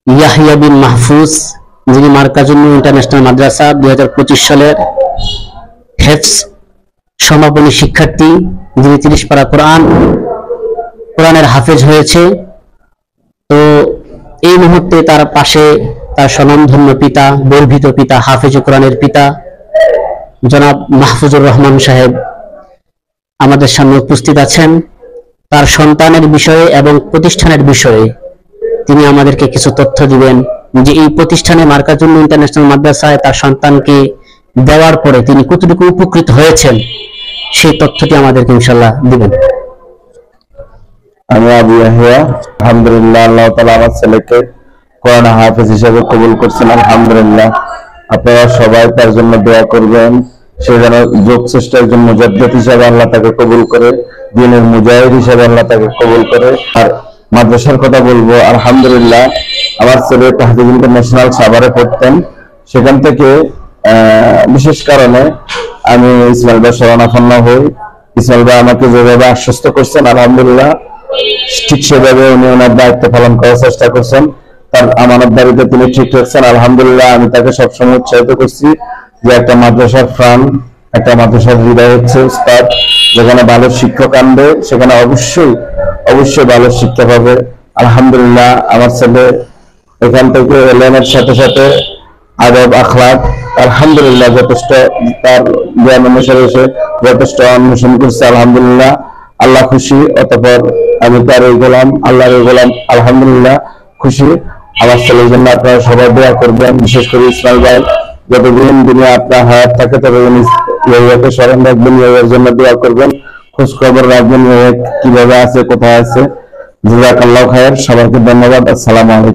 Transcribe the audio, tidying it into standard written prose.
ইয়াহিয়া বিন মাহফুজ, যিনি মার্কাজুন ইন্টারন্যাশনাল মাদ্রাসা 2025 সালের হেফজ সমাপনী শিক্ষার্থী, যিনি 30 পারা কোরআনের হাফেজ হয়েছে। তো এই মুহূর্তে তার পাশে তার স্বনামধন্য পিতা, গর্বিত পিতা, হাফেজ কোরআনের পিতা জনাব মাহফুজুর রহমান সাহেব আমাদের সামনে উপস্থিত আছেন। তার সন্তানের বিষয়ে এবং প্রতিষ্ঠানের বিষয়ে তিনি আমাদেরকে কিছু তথ্য দিবেন, যে এই প্রতিষ্ঠানে মার্কাজুন ইন্টারন্যাশনাল মাদ্রাসায় তার সন্তানকে দেওয়ার পরে তিনি কতটুকু উপকৃত হয়েছেন, সেই তথ্যটি আমাদেরকে ইনশাআল্লাহ দিবেন। আমি আবু ইয়াহিয়া, আলহামদুলিল্লাহ আল্লাহ তাআলা আমার ছেলেকে কোরআন হাফেজ হিসেবে কবুল করছেন। আলহামদুলিল্লাহ, আপনারা সবাই তার জন্য দোয়া করবেন। সে যেন যোগ চেষ্টা একজন মুজাদ্দিদ হিসেবে আল্লাহ তাকে কবুল করে, দ্বীনের মুজাহিদ হিসেবে আল্লাহ তাকে কবুল করে। আর মাদ্রাসার কথা বলবো, আলহামদুলিল্লাহ আমার ছেলে তাহফিজ ইন্টারন্যাশনাল সাভারে পড়তেন। সেখান থেকে বিশেষ কারণে আমি ইসমাইল ভাই শরণাপন্ন হই। ইসমাইল ভাই আমাকে যেভাবে আশ্বস্ত করছেন, আলহামদুলিল্লাহ ঠিক সেভাবে উনি ওনার দায়িত্ব পালন করার চেষ্টা করছেন। তার আমানতদারিতে তিনি ঠিক রাখছেন। আলহামদুলিল্লাহ আমি তাকে সবসময় উৎসাহিত করছি যে একটা মাদ্রাসার প্রাণ, একটা মাদ্রাসার হৃদয় হচ্ছে উস্তাদ। যেখানে ভালো শিক্ষক আনবে সেখানে অবশ্যই ভালো শিক্ষা পাবে। আলহামদুলিল্লাহ আমার ছেলে এখান থেকে এলেনের সাথে সাথে আদব আখলাক আলহামদুলিল্লাহ যথেষ্ট তার জ্ঞান অনুসারে এসে যথেষ্ট অন্বেষণ করছে। আলহামদুলিল্লাহ আল্লাহ খুশি। অতঃপর আমি তার এই গোলাম, আল্লাহর এই গোলাম, আলহামদুলিল্লাহ খুশি। আমার ছেলের জন্য আপনারা সবাই দোয়া করবেন, বিশেষ করে ইসমাইল ভাই যতদিন দুনিয়া আপনার হায়াত থাকে ততদিন ইয়াহিয়াকে স্মরণ রাখবেন, ইয়াহিয়ার জন্য দোয়া করবেন, খোঁজ খবর রাখবেন কিভাবে আছে, কোথায় আছে। জাযাকাল্লাহু খায়র। সবাইকে ধন্যবাদ। আসসালামু আলাইকুম।